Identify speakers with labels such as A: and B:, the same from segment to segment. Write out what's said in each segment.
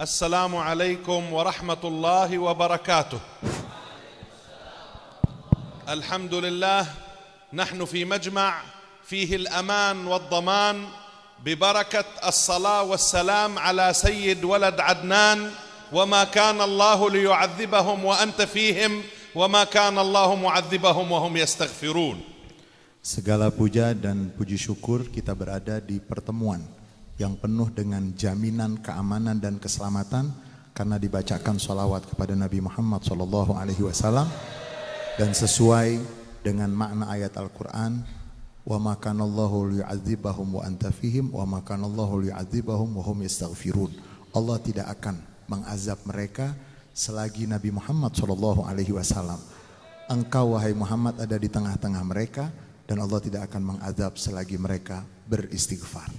A: السلام عليكم ورحمة الله وبركاته. الحمد لله، نحن في مجمع فيه الأمان والضمان ببركة الصلاة والسلام على سيد ولد عدنان. وما كان الله ليعذبهم وأنت فيهم وما كان الله معذبهم وهم يستغفرون.
B: Segala puja dan puji syukur kita berada di pertemuan yang penuh dengan jaminan keamanan dan keselamatan karena dibacakan sholawat kepada Nabi Muhammad SAW dan sesuai dengan makna ayat Al-Quran, wa ma kana Allahu liyu'adzibahum wa anta fihim wa ma kana Allahu liyu'adzibahum wa hum yastaghfirun. Allah tidak akan mengazab mereka selagi Nabi Muhammad SAW. Engkau wahai Muhammad ada di tengah-tengah mereka dan Allah tidak akan mengazab selagi mereka beristighfar.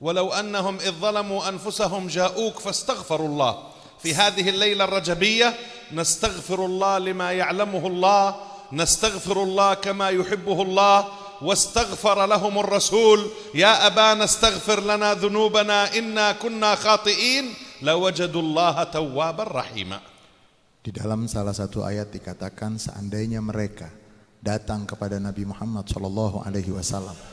A: ولو أنهم إذ ظلموا أنفسهم جاءوك فاستغفروا الله في هذه الليلة الرجبية. نستغفر الله لما يعلمه الله، نستغفر الله كما يحبه الله. واستغفر لهم الرسول يا أبانا استغفر لنا ذنوبنا إنا كنا خاطئين لوجدوا الله توابا رحيما.
B: Di dalam salah satu ayat dikatakan seandainya mereka datang kepada Nabi Muhammad SAW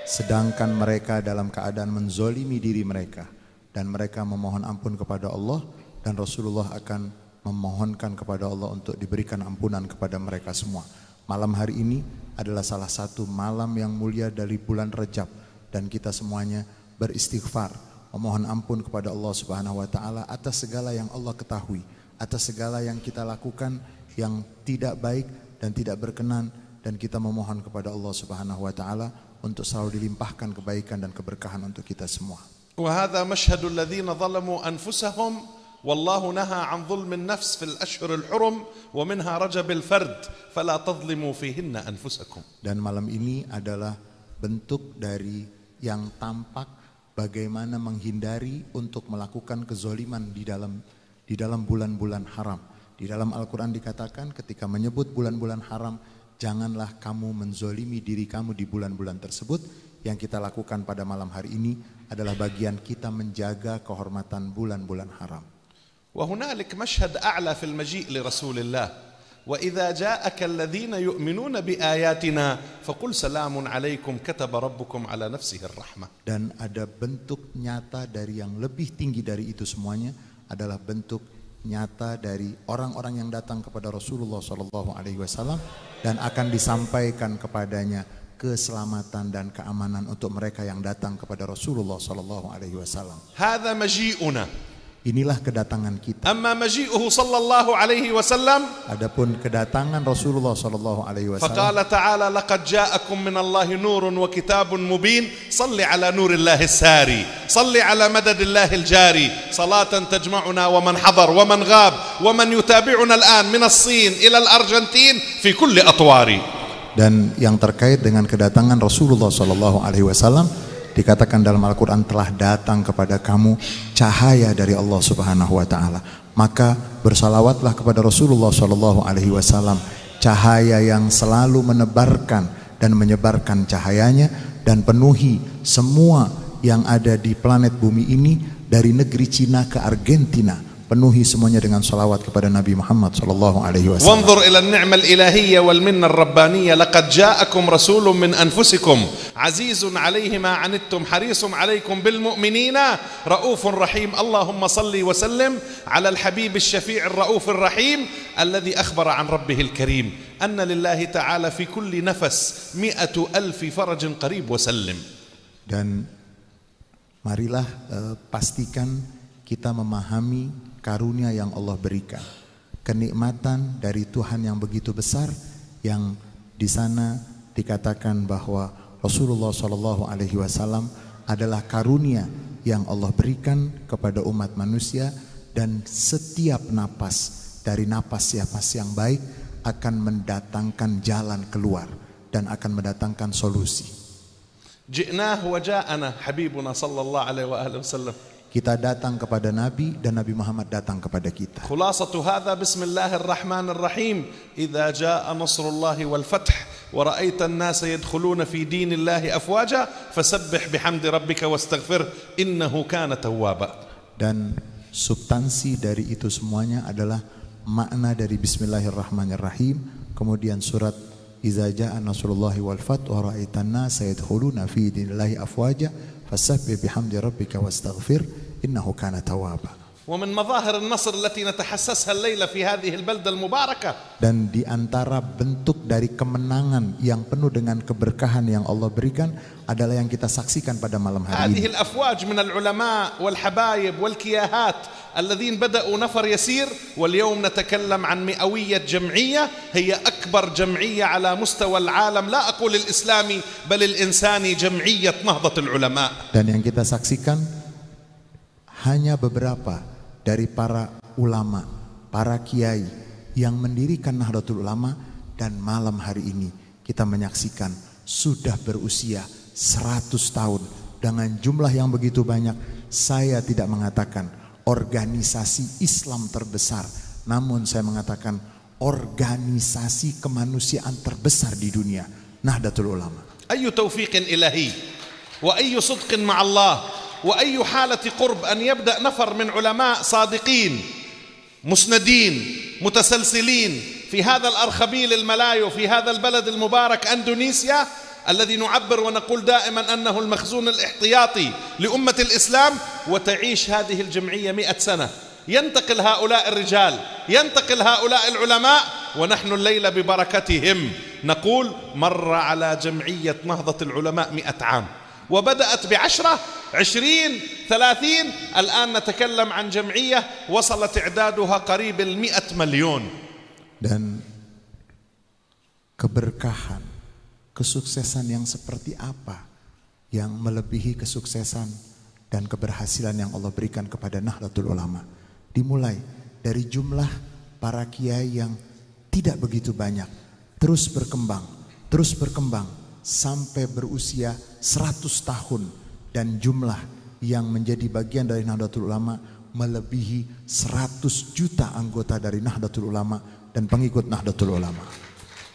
B: sedangkan mereka dalam keadaan menzolimi diri mereka dan mereka memohon ampun kepada Allah, dan Rasulullah akan memohonkan kepada Allah untuk diberikan ampunan kepada mereka semua. Malam hari ini adalah salah satu malam yang mulia dari bulan Rajab dan kita semuanya beristighfar, memohon ampun kepada Allah Subhanahu wa taala atas segala yang Allah ketahui, atas segala yang kita lakukan yang tidak baik dan tidak berkenan, dan kita memohon kepada Allah Subhanahu wa taala untuk selalu dilimpahkan kebaikan dan keberkahan untuk kita semua.
A: وهذا مشهد الذين ظلموا أنفسهم والله نهى عن ظلم النفس في الأشهر الحرم ومنها رجب الفرد فلا تظلموا فيهن أنفسكم.
B: Dan malam ini adalah bentuk dari yang tampak bagaimana menghindari untuk melakukan kezoliman di dalam bulan-bulan haram. Di dalam Al-Quran dikatakan ketika menyebut bulan-bulan haram, janganlah kamu menzolimi diri kamu di bulan-bulan tersebut. Yang kita lakukan pada malam hari ini adalah bagian kita menjaga kehormatan bulan-bulan haram.
A: وهنالك مشهد أعلى في المجيء لرسول الله. وإذا جاءك الذين يؤمنون بآياتنا فقل سلام عليكم كتب ربكم على نفسه الرحمة.
B: Dan ada bentuk nyata dari yang lebih tinggi dari itu semuanya adalah bentuk nyata dari orang-orang yang datang kepada Rasulullah SAW dan akan disampaikan kepadanya keselamatan dan keamanan untuk mereka yang datang kepada Rasulullah SAW.
A: هذا مجيئنا.
B: Inilah kedatangan kita.
A: أما مجيئه صلى الله عليه وسلم.
B: Adapun kedatangan Rasulullah SAW.
A: فقال تعالى لقد جاءكم من الله نور وكتاب مبين صل على نور الله الساري صل على مدد الله الجاري صلاة تجمعنا ومن حضر ومن غاب ومن يتابعنا الآن من الصين إلى الأرجنتين في كل أطوار.
B: Dan yang terkait dengan kedatangan Rasulullah SAW dikatakan dalam Al-Quran telah datang kepada kamu cahaya dari Allah Subhanahu wa taala. Maka bersalawatlah kepada Rasulullah SAW, cahaya yang selalu menebarkan dan menyebarkan cahayanya, dan penuhi semua yang ada di planet bumi ini dari negeri Cina ke Argentina. Penuhi semuanya dengan salawat kepada Nabi Muhammad SAW.
A: وانظر إلى النعمة الإلهية والمنة الربانية لقد جاءكم رسول من أنفسكم عزيز عليه ما عنتم حريص عليكم بالمؤمنين رؤوف رحيم. اللهم صل وسلم على الحبيب الشفيع الرؤوف الرحيم الذي أخبر عن ربه الكريم أن لله تعالى في كل نفس 100,000 فرج قريب وسلم.
B: Dan marilah pastikan kita memahami karunia yang Allah berikan, kenikmatan dari Tuhan yang begitu besar, yang di sana dikatakan bahwa Rasulullah SAW adalah karunia yang Allah berikan kepada umat manusia, dan setiap napas dari napas yang baik akan mendatangkan jalan keluar dan akan mendatangkan solusi.
A: جئناه وجاءنا حبيبنا صلى الله عليه وآله وسلم.
B: Kita datang kepada Nabi dan Nabi Muhammad datang kepada kita.
A: خلاصة هذا بسم الله الرحمن الرحيم إذا جاء نصر الله والفتح ورأيت الناس يدخلون في دين الله أفواجا فسبح بحمد ربك واستغفر إنه كان توابا.
B: Dan substansi dari itu semuanya adalah makna dari Bismillahirrahmanirrahim. Kemudian surat Iza jaa nasrullahi wal fath wa ra'aitan nasa yadkhuluna fi dinillahi afwaja fasabbih bihamdi rabbika wastaghfir innahu kana tawwaba.
A: ومن مظاهر النصر التي نتحسسها الليلة في هذه البلدة المباركة.
B: Dan di antara bentuk dari kemenangan yang penuh dengan keberkahan yang Allah berikan adalah yang kita saksikan pada malam hari ini.
A: هذه الأفواج من العلماء والحبايب والكياهات الذين بدأوا نفر يسير واليوم نتكلم عن مئوية جمعية هي أكبر جمعية على مستوى العالم لا أقول الإسلامي بل الإنساني جمعية نهضة العلماء.
B: Dan yang kita saksikan hanya beberapa dari para ulama, para kiai yang mendirikan Nahdlatul Ulama, dan malam hari ini kita menyaksikan sudah berusia 100 tahun dengan jumlah yang begitu banyak. Saya tidak mengatakan organisasi Islam terbesar, namun saya mengatakan organisasi kemanusiaan terbesar di dunia, Nahdlatul Ulama.
A: أي توفيق إلهي وأي صدق مع الله وأي حالة قرب أن يبدأ نفر من علماء صادقين مسندين متسلسلين في هذا الأرخبيل الملايو في هذا البلد المبارك أندونيسيا الذي نعبر ونقول دائما أنه المخزون الاحتياطي لأمة الإسلام، وتعيش هذه الجمعية 100 سنة. ينتقل هؤلاء الرجال، ينتقل هؤلاء العلماء، ونحن الليلة ببركتهم نقول مر على جمعية نهضة العلماء 100 عام، وبدأت ب10 20 30 الآن نتكلم عن جمعية وصلت إعدادها قريب 100 مليون.
B: Dan keberkahan, kesuksesan yang seperti apa yang melebihi kesuksesan dan keberhasilan yang Allah berikan kepada Nahdlatul Ulama? Dimulai dari jumlah para kiai yang tidak begitu banyak, terus berkembang sampai berusia 100 tahun, dan jumlah yang menjadi bagian dari Nahdlatul Ulama melebihi 100 juta anggota dari Nahdlatul Ulama dan pengikut Nahdlatul Ulama.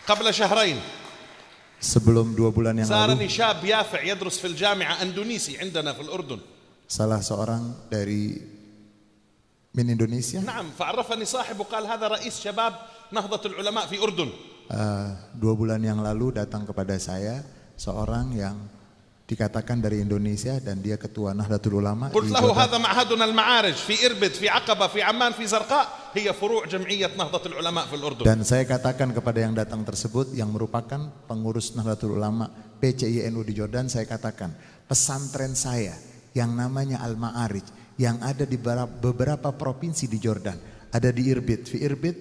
A: قبل شهرين
B: sebelum 2 bulan yang lalu,
A: زارني شاب يافع يدرس في الجامعة أندونيسي عندنا في الأردن.
B: salah seorang dari من Indonesia.
A: نعم، فعرفني صاحب وقال هذا رئيس شباب نهضة العلماء في أردن.
B: 2 bulan yang lalu datang kepada saya seorang yang dikatakan dari Indonesia dan dia ketua Nahdlatul Ulama.
A: قلت له هذا معهدنا المعارج في إربد في عقبة في عمان في زرقاء هي فروع جمعية نهضة العلماء في الأردن.
B: Dan saya katakan kepada yang datang tersebut yang merupakan pengurus Nahdlatul Ulama PCINU di Jordan, saya katakan pesantren saya yang namanya Al-Ma'arij yang ada di beberapa provinsi di Jordan, ada di Irbid,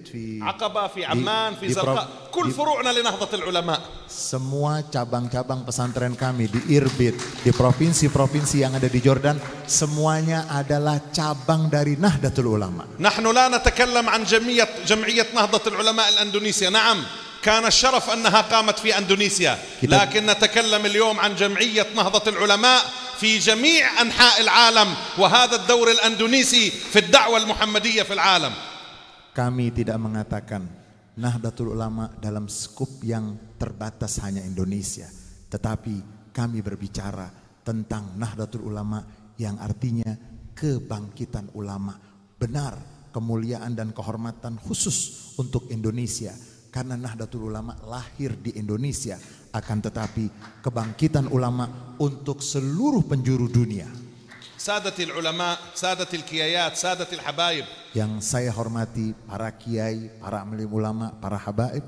B: fi
A: Aqaba, fi Amman, fi Zarqa, kul furu'na li Nahdlatul Ulama.
B: Semua cabang-cabang pesantren kami di Irbid, di provinsi-provinsi yang ada di Jordan, semuanya adalah cabang dari Nahdlatul Ulama.
A: Nahnu la natakallam an jam'iyyat Nahdlatul Ulama al-Indonesia. Na'am, كان الشرف أنها قامت في أندونيسيا، لكن نتكلم اليوم عن جمعية نهضة العلماء في جميع أنحاء العالم، وهذا الدور الأندونيسي في الدعوة المحمدية في العالم.
B: Kami tidak mengatakan Nahdlatul Ulama dalam skup yang terbatas hanya Indonesia, tetapi kami berbicara tentang Nahdlatul Ulama yang artinya kebangkitan ulama. Benar, kemuliaan dan kehormatan khusus untuk Indonesia, karena Nahdlatul Ulama lahir di Indonesia, akan tetapi kebangkitan ulama untuk seluruh penjuru dunia.
A: Sadatil ulama, sadatil kiyayat, sadatil habaib.
B: Yang saya hormati para kiai, para alim ulama, para habaib.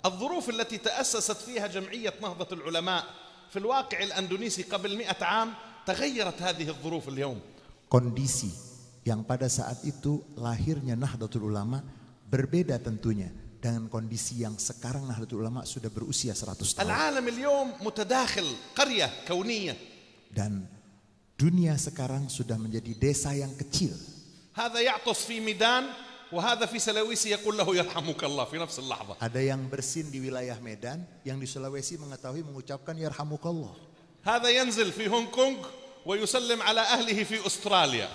A: الظروف التي تأسست فيها جمعية نهضة العلماء في الواقع الأندونيسي قبل 100 عام تغيرت هذه الظروف اليوم.
B: Kondisi yang pada saat itu lahirnya Nahdlatul Ulama berbeda tentunya dengan kondisi yang sekarang Nahdlatul Ulama sudah berusia 100 tahun.
A: العالم اليوم متداخل قرية كونية.
B: Dan dunia sekarang sudah menjadi desa yang kecil.
A: هذا يعطس في ميدان وهذا في سلاويسي يقول له يرحمك الله في نفس اللحظة.
B: Ada yang bersin di wilayah Medan, yang di Sulawesi mengetahui mengucapkan yarhamukallah.
A: هذا ينزل في هونغ كونغ ويسلم على أهله في أستراليا.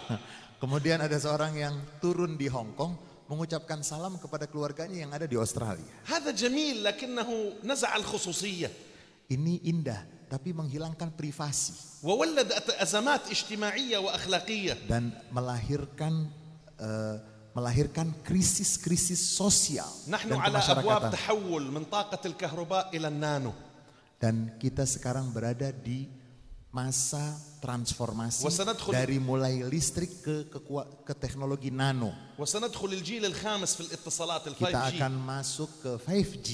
B: Kemudian ada seorang yang turun di Hong Kong mengucapkan salam kepada keluarganya yang ada di Australia.
A: هذا جميل لكنه نزع الخصوصية.
B: Ini indah tapi menghilangkan privasi
A: وولد أزمات اجتماعية وأخلاقية.
B: dan melahirkan melahirkan krisis-krisis sosial
A: نحن
B: dan
A: على أبواب
B: kemasyarakatan.
A: تحول من طاقة الكهرباء إلى النانو.
B: Dan kita sekarang berada di masa transformasi dari mulai listrik ke teknologi nano.
A: وسندخل الجيل الخامس في الاتصالات ال 5G.
B: Kita akan masuk ke 5G,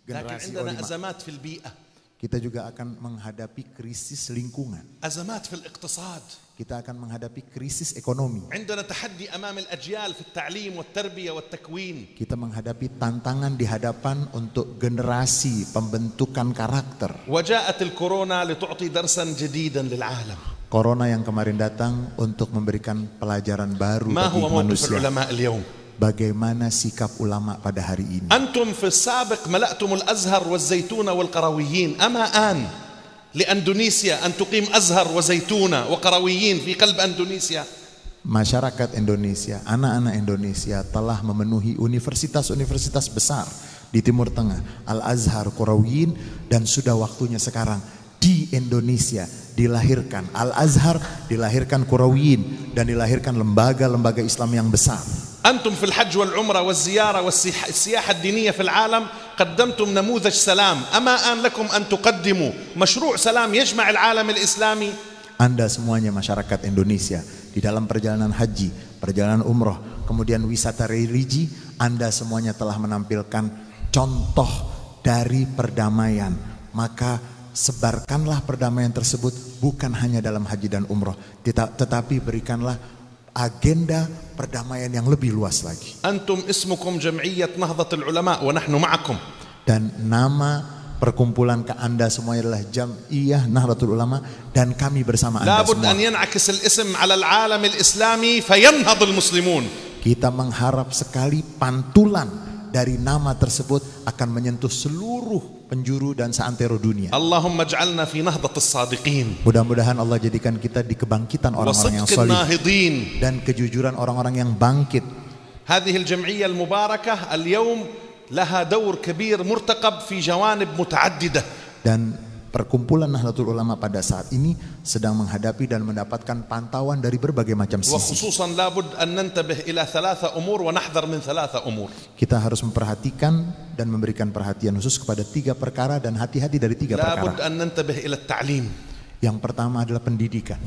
A: لكن
B: generasi
A: عندنا
B: O5.
A: أزمات في البيئة.
B: Kita juga akan menghadapi krisis lingkungan.
A: أزمات في الاقتصاد.
B: Kita akan menghadapi krisis ekonomi.
A: عندنا تحدي أمام الأجيال في التعليم والتربية والتكوين.
B: Kita menghadapi tantangan di hadapan untuk generasi pembentukan karakter.
A: وجاءت الكورونا لتعطي درسا جديدا للعالم.
B: Corona yang kemarin datang untuk memberikan pelajaran baru
A: ما
B: bagi
A: هو موقف
B: manusia.
A: العلماء اليوم؟
B: Bagaimana sikap ulama pada hari ini?
A: أنتم في السابق ملأتم الأزهر والزيتون والقرويين، أما آن لأندونيسيا أن تقيم أزهر وزيتونة وقرويين في قلب أندونيسيا؟
B: Masyarakat Indonesia, anak-anak Indonesia telah memenuhi universitas-universitas besar di Timur Tengah, Al-Azhar, Qurawiyin, dan sudah waktunya sekarang di Indonesia dilahirkan Al-Azhar, dilahirkan Qurawiyin, dan dilahirkan lembaga-lembaga Islam yang besar.
A: أنتم في الحج والعمرة والزيارة والسياحة الدينية في العالم قدمتم نموذج سلام، أما آن لكم أن تقدموا مشروع سلام يجمع العالم الإسلامي؟
B: Anda semuanya masyarakat Indonesia di dalam perjalanan haji, perjalanan umroh, kemudian wisata religi, Anda semuanya telah menampilkan contoh dari perdamaian. Maka sebarkanlah perdamaian tersebut bukan hanya dalam haji dan umroh, tetapi berikanlah agenda perdamaian yang lebih luas lagi.
A: أنتم اسمكم جمعية نهضة العلماء ونحن معكم.
B: Dan nama perkumpulan ke Anda semuanya adalah Jam'iyah Nahdlatul Ulama, dan kami bersama Anda
A: لابد
B: semua.
A: أن ينعكس الاسم على العالم الإسلامي فينهض المسلمون.
B: Kita mengharap sekali pantulan dari nama tersebut akan menyentuh seluruh penjuru dan seantero dunia.
A: اللهم اجعلنا في نهضة الصادقين
B: Mudah-mudahan Allah jadikan kita di kebangkitan orang-orang yang
A: وصدق
B: solih
A: الناهضين.
B: dan kejujuran orang-orang yang bangkit.
A: هذه الجمعية المباركة اليوم لها دور كبير مرتقب في جوانب متعددة.
B: Dan perkumpulan Nahdlatul Ulama pada saat ini sedang menghadapi dan mendapatkan pantauan dari berbagai macam sisi.
A: وخصوصا لابد أن ننتبه إلى 3 أمور ونحذر من 3 أمور.
B: Kita harus memperhatikan dan memberikan perhatian khusus kepada 3 perkara dan hati-hati dari 3
A: لابد
B: perkara.
A: أن ننتبه إلى التعليم.
B: Yang pertama adalah pendidikan.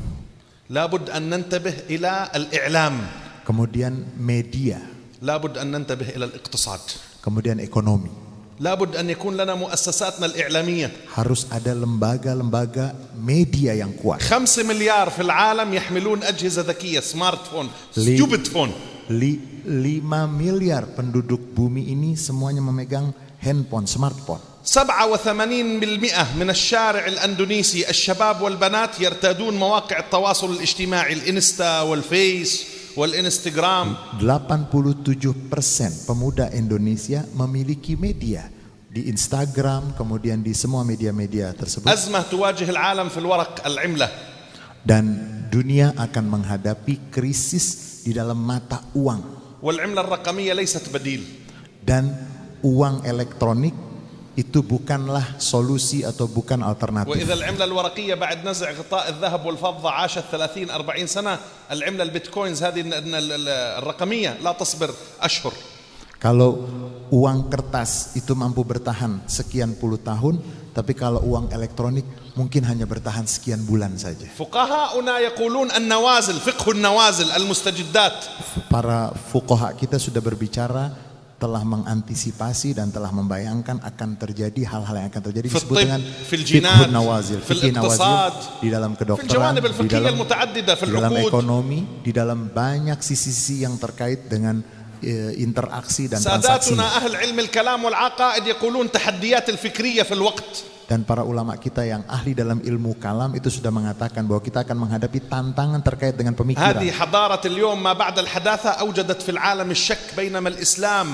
A: لابد أن ننتبه إلى الإعلام.
B: Kemudian media.
A: لابد أن ننتبه إلى الاقتصاد.
B: Kemudian ekonomi.
A: لابد أن يكون لنا مؤسساتنا الإعلامية.
B: Harus ada lembaga-lembaga media yang kuat.
A: 5 مليار في العالم يحملون أجهزة ذكية، سمارت فون، ستوبد فون.
B: 5 miliar penduduk bumi ini semuanya memegang handphone, smartphone.
A: 87% من الشارع الأندونيسي الشباب والبنات يرتادون مواقع التواصل الاجتماعي، الإنستا والفيس والإنستغرام.
B: 87% pemuda Indonesia memiliki media di Instagram, kemudian di semua media-media tersebut.
A: أزمة تواجه العالم في الورق العملة.
B: Dan dunia akan menghadapi krisis di dalam mata uang.
A: والعملة الرقمية ليست بديل.
B: Dan uang elektronik itu bukanlah solusi atau bukan alternatif.
A: وإذا العملة الورقية بعد نزع غطاء الذهب والفضة عاشت 30-40 سنة، العملة البيتكوينز هذه الرقمية لا تصبر أشهر.
B: Kalau uang kertas itu mampu bertahan sekian puluh tahun, tapi kalau uang elektronik mungkin hanya bertahan sekian bulan saja.
A: فقهاؤنا يقولون النوازل، فقه النوازل المستجدات.
B: Para fuqaha kita sudah berbicara, telah mengantisipasi dan telah membayangkan akan terjadi hal-hal yang akan terjadi disebut dengan fiqhun nawazil, fikih nawazil di dalam kedokteran, di dalam ekonomi, di dalam banyak sisi-sisi yang terkait dengan interaksi dan transaksi.
A: ساداتنا أهل علم الكلام والعقائد يقولون تحديات الفكرية في الوقت.
B: Dan para ulama kita yang ahli dalam ilmu kalam itu sudah mengatakan bahwa kita akan menghadapi tantangan terkait dengan pemikiran.
A: هذه حضارة اليوم ما بعد الحداثة أوجدت في العالم الشك، بينما الإسلام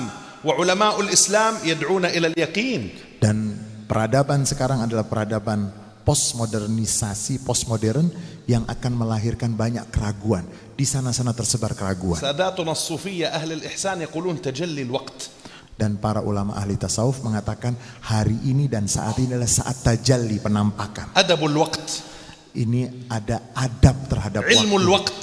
A: وعلماء الإسلام يدعون إلى اليقين.
B: Dan peradaban sekarang adalah peradaban postmodernisasi, postmodern yang akan melahirkan banyak keraguan. Di sana-sana tersebar keraguan.
A: ساداتنا الصوفية أهل الإحسان يقولون تجلي الوقت.
B: Dan para ulama ahli tasawuf mengatakan hari ini dan saat ini adalah saat tajalli, penampakan.
A: أدب الوقت.
B: Ini ada adab terhadap
A: علم
B: waktu.
A: الوقت.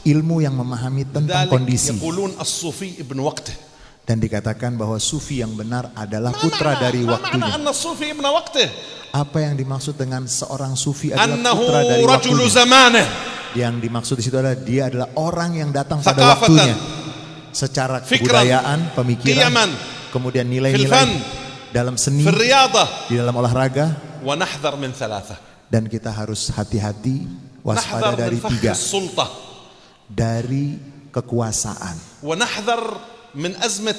B: ilmu yang memahami tentang
A: لذلك
B: kondisi.
A: يقولون الصوفي ابن وقته.
B: Dan dikatakan bahwa sufi yang benar adalah putra dari
A: ما معنى
B: waktunya.
A: أن الصوفي ابن وقته؟
B: Apa yang dimaksud dengan seorang sufi adalah
A: أنه
B: putra dari
A: رجل
B: waktunya?
A: زمانه.
B: Yang dimaksud di situ adalah dia adalah orang yang datang pada
A: Thaqafatan,
B: waktunya. Secara
A: fikran,
B: kebudayaan, pemikiran,
A: qiyaman,
B: kemudian
A: fil
B: nilai-nilai
A: fan,
B: dalam seni,
A: في الرياضة.
B: di dalam olahraga.
A: ونحذر من ثلاثة.
B: Dan kita harus hati-hati,
A: نحذر
B: waspada
A: من
B: dari
A: فخ
B: 3,
A: السلطة.
B: dari kekuasaan.
A: ونحذر من أزمة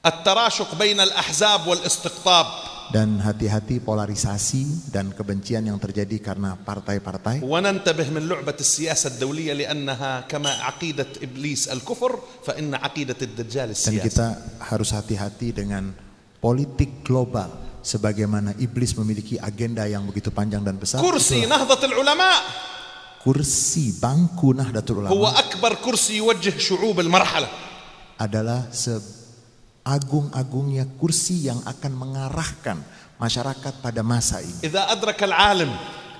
A: التراشق بين الأحزاب والاستقطاب.
B: Dan hati-hati polarisasi dan kebencian yang terjadi karena partai-partai.
A: وننتبه من لعبة السياسة الدولية لأنها كما عقيدة إبليس الكفر فإن عقيدة الدجال
B: Dan
A: السياسة.
B: kita harus hati-hati dengan politik global, sebagaimana iblis memiliki agenda yang begitu panjang dan besar.
A: كرسي نهضة العلماء
B: Kursi bangku Nahdlatul
A: هو
B: Ulama
A: أكبر كرسي يوجه شعوب المرحلة.
B: adalah agung-agungnya kursi yang akan mengarahkan masyarakat pada masa ini.
A: إذا أدرك العالم،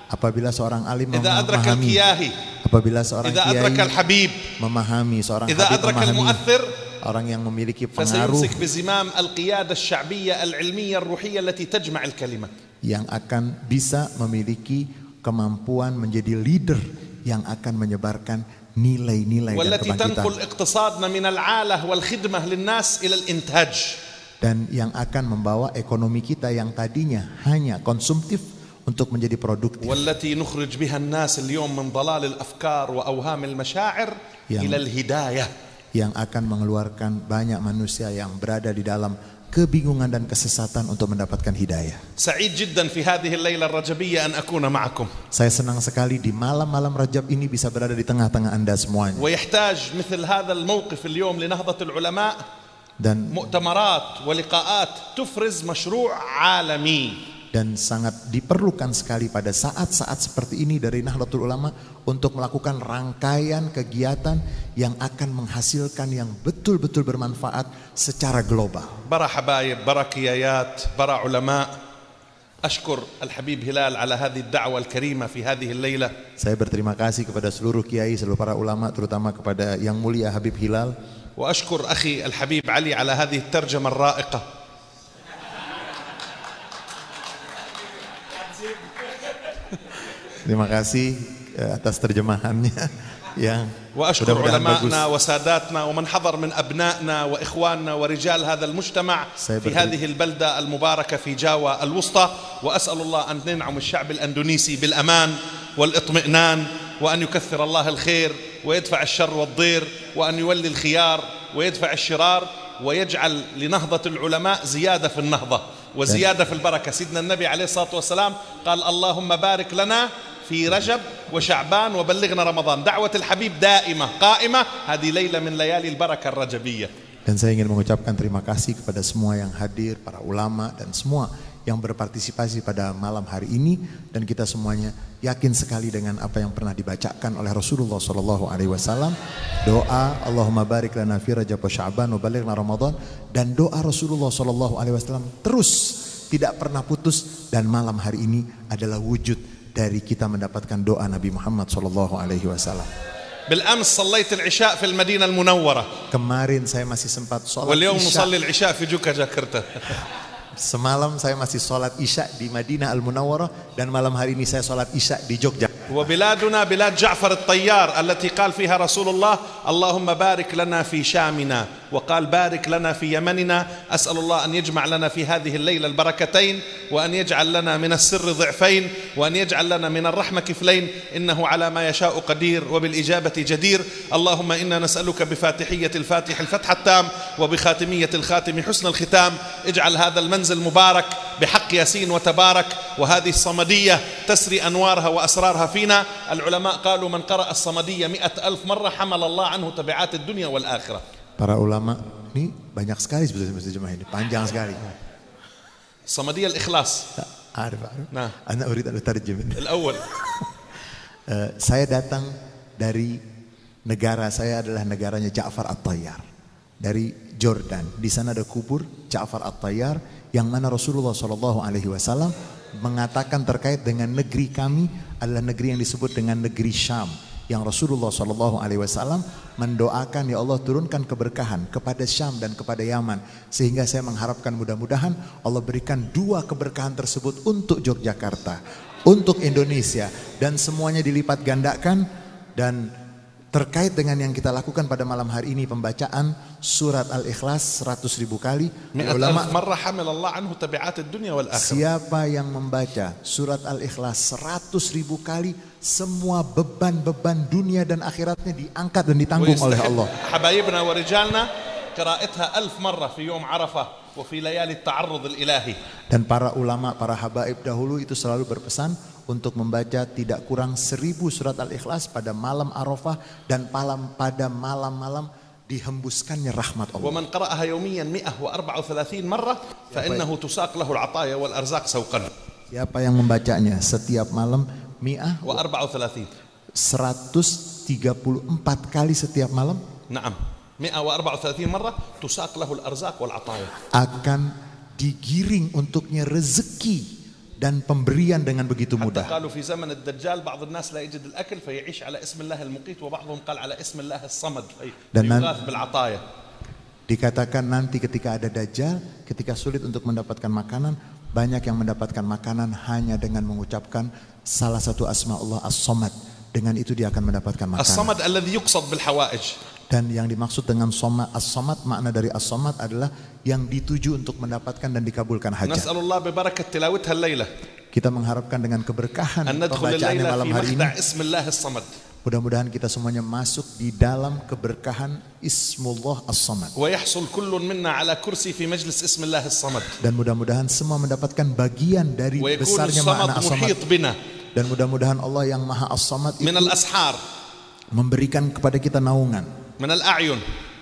B: Apabila seorang alim
A: إذا أدرك
B: memahami,
A: الكياهي،
B: apabila seorang
A: إذا أدرك
B: kiai
A: الحبيب،
B: memahami, seorang
A: إذا
B: habib
A: أدرك
B: memahami,
A: المؤثر،
B: orang yang memiliki pengaruh
A: فسيمسك بزمام القيادة الشعبية العلمية الروحية التي تجمع الكلمة.
B: yang akan bisa memiliki kemampuan menjadi leader yang akan menyebarkan nilai-nilai dan
A: والتي
B: kebangkitan,
A: تنقل اقتصادنا من العالة والخدمة للناس إلى الإنتاج.
B: dan yang akan membawa ekonomi kita yang tadinya hanya konsumtif untuk menjadi produktif,
A: والتي نخرج بها الناس اليوم من ضلال الأفكار وأوهام المشاعر إلى الهداية.
B: yang akan mengeluarkan banyak manusia yang berada di dalam kebingungan dan kesesatan untuk mendapatkan hidayah.
A: سعيد جدا في هذه الليلة الرجبية أن أكون معكم.
B: Saya senang sekali di malam-malam Rajab ini bisa berada di tengah-tengah Anda semuanya.
A: ويحتاج مثل هذا الموقف اليوم لنهضة العلماء
B: Dan
A: مؤتمرات ولقاءات تفرز مشروع عالمي.
B: sangat diperlukan sekali pada saat-saat seperti ini dari Nahdlatul Ulama untuk melakukan rangkaian kegiatan yang akan menghasilkan yang betul-betul bermanfaat secara global.
A: برا حبايب، برا كيايات، برا علماء. أشكر الحبيب هلال على هذه الدعوة الكريمة في هذه الليلة.
B: Saya berterima kasih kepada seluruh kiai, seluruh para ulama, terutama kepada yang mulia Habib Hilal.
A: وأشكر أخي الحبيب علي على هذه الترجمة الرائقة.
B: Terima kasih atas terjemahannya yang
A: وأشكر
B: mudah-mudahan bagus.
A: علماءنا وساداتنا ومن حضر من أبنائنا وإخواننا ورجال هذا المجتمع في هذه البلدة المباركة في جاوا الوسطى. وأسأل الله أن ينعم الشعب الأندونيسي بالأمان والاطمئنان، وأن يكثر الله الخير ويدفع الشر والضير، وأن يولي الخيار ويدفع الشرار، ويجعل لنهضة العلماء زيادة في النهضة وزيادة في البركة. سيدنا النبي عليه الصلاة والسلام قال اللهم بارك لنا في رجب وشعبان وبلغنا رمضان. دعوة الحبيب دائمة قائمة. هذه ليلة من ليالي البركة الرجبية.
B: Dan saya ingin mengucapkan terima kasih kepada semua yang hadir, para ulama dan semua yang berpartisipasi pada malam hari ini, dan kita semuanya yakin sekali dengan apa yang pernah dibacakan oleh Rasulullah SAW. Doa Allahumma barik lana fi Rajab wa Sya'ban wa balighna Ramadan, dan doa Rasulullah SAW terus tidak pernah putus, dan malam hari ini adalah wujud dari kita mendapatkan doa Nabi Muhammad SAW.
A: بالأمس صليت العشاء في المدينة المنورة.
B: Kemarin saya masih sempat sholat
A: واليوم
B: Isya.
A: نصلي العشاء في جوكا جاكرتا.
B: Semalam saya masih sholat Isya di Madinah Al-Munawwarah, dan malam hari ini saya sholat Isya di Jogja.
A: وبلادنا بلاد جعفر الطيار التي قال فيها رسول الله اللهم بارك لنا في شامنا، وقال بارك لنا في يمننا. أسأل الله أن يجمع لنا في هذه الليلة البركتين، وأن يجعل لنا من السر ضعفين، وأن يجعل لنا من الرحمة كفلين، إنه على ما يشاء قدير وبالإجابة جدير. اللهم إنا نسألك بفاتحية الفاتح الفتح التام، وبخاتمية الخاتم حسن الختام. اجعل هذا المنزل مبارك بحق ياسين وتبارك، وهذه الصمدية تسري أنوارها وأسرارها فينا. العلماء قالوا من قرأ الصمدية 100,000 مرة حمل الله عنه تبعات الدنيا والآخرة.
B: Para ulama ini banyak sekali sebetulnya jemaah ini, panjang sekali.
A: الصمدية الإخلاص.
B: Arif.
A: Nah.
B: Ana urid an utarjim.
A: الأول.
B: Saya datang dari negara, saya adalah negaranya Ja'far At-Tayyar, dari Jordan. Di sana ada kubur Ja'far At-Tayyar, yang mana Rasulullah SAW mengatakan terkait dengan negeri kami adalah negeri yang disebut dengan negeri Syam, yang Rasulullah SAW mendoakan, ya Allah turunkan keberkahan kepada Syam dan kepada Yaman, sehingga saya mengharapkan mudah-mudahan Allah berikan dua keberkahan tersebut untuk Yogyakarta, untuk Indonesia, dan semuanya dilipat gandakan. Dan terkait dengan yang kita lakukan pada malam hari ini, pembacaan surat Al-Ikhlas 100.000 kali. Ulama, siapa yang membaca surat Al-Ikhlas 100.000 kali, semua beban-beban dunia dan akhiratnya diangkat dan ditanggung oleh Allah.
A: Habaibna wa rijalna qira'atha 1000 marrah fi yawm Arafah wa fi layali at-ta'arrud al-ilahi.
B: Dan para ulama, para habaib dahulu itu selalu berpesan untuk membaca tidak kurang 1000 surat Al-Ikhlas pada malam Arafah dan pada malam-malam dihembuskannya rahmat Allah.
A: Wa man qara'aha yawmiyan 134 marrah fa innahu tusaq lahu al-'ataya wal arzaq sawqan. Siapa
B: yang membacanya setiap malam
A: 134
B: kali setiap malam,
A: na'am, 134 marrah tusaq lahu al-arzaq wal 'ataya,
B: akan digiring untuknya rezeki dan pemberian dengan begitu mudah.
A: Qalu fi zaman ad-dajjal ba'd an-nas la yajid al-akl fa ya'ish ala ism Allah al-muqit wa ba'dhum qala ala ism Allah as-samad yughaf bil 'ataya. Dikatakan nanti ketika ada dajjal, ketika sulit untuk mendapatkan makanan, banyak yang mendapatkan makanan hanya dengan mengucapkan salah satu asma Allah As-Samad. Dengan itu dia akan mendapatkan makanan. As-Samad alladhi yuqsad bil hawaij. Dan yang dimaksud dengan As-Samad, makna dari As-Samad adalah yang dituju untuk mendapatkan dan dikabulkan hajat. Nas'alullah bi barakat tilawatha al-lailah. Kita mengharapkan dengan keberkahan pembacaannya malam hari ini, mudah-mudahan kita semuanya masuk di dalam keberkahan Ismullah As-Samad. Dan mudah-mudahan semua mendapatkan bagian dari besarnya makna As-Samad. Dan mudah-mudahan Allah yang Maha As-Samad itu memberikan kepada kita naungan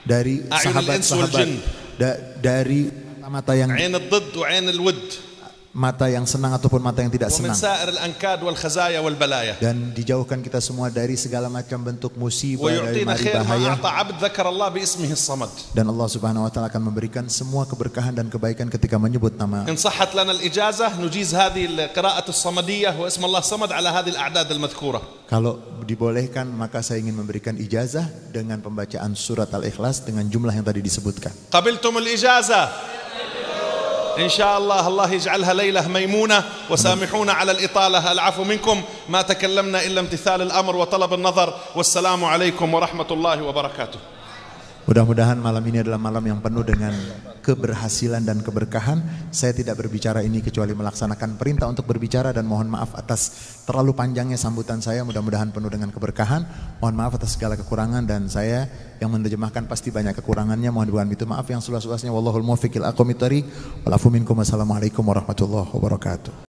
A: dari sahabat-sahabat, dari mata yang mata yang senang ataupun mata yang tidak senang, dan dijauhkan kita semua dari segala macam bentuk musibah, dari mari bahaya. Dan Allah Subhanahu wa taala akan memberikan semua keberkahan dan kebaikan ketika menyebut nama. In sahhat lana al-ijazah nujiz hadhihi al-qira'atu as-samadiyah wa ism Allah samad ala hadhihi al-a'dad al-madhkurah. Kalau dibolehkan maka saya ingin memberikan ijazah dengan pembacaan surat Al-Ikhlas dengan jumlah yang tadi disebutkan. Qabiltum al-ijazah? إن شاء الله الله يجعلها ليلة ميمونة وسامحونا على الإطالة العفو منكم ما تكلمنا إلا امتثال الأمر وطلب النظر والسلام عليكم ورحمة الله وبركاته. Mudah-mudahan malam ini adalah malam yang penuh dengan keberhasilan dan keberkahan. Saya tidak berbicara ini kecuali melaksanakan perintah untuk berbicara, dan mohon maaf atas terlalu panjangnya sambutan saya. Mudah-mudahan penuh dengan keberkahan. Mohon maaf atas segala kekurangan, dan saya yang menerjemahkan pasti banyak kekurangannya. Mohon bukan itu maaf yang seluas-luasnya. Wallahul muwaffiq ila aqwamit thoriq. Wal afu minkum. Wassalamualaikum warahmatullahi wabarakatuh.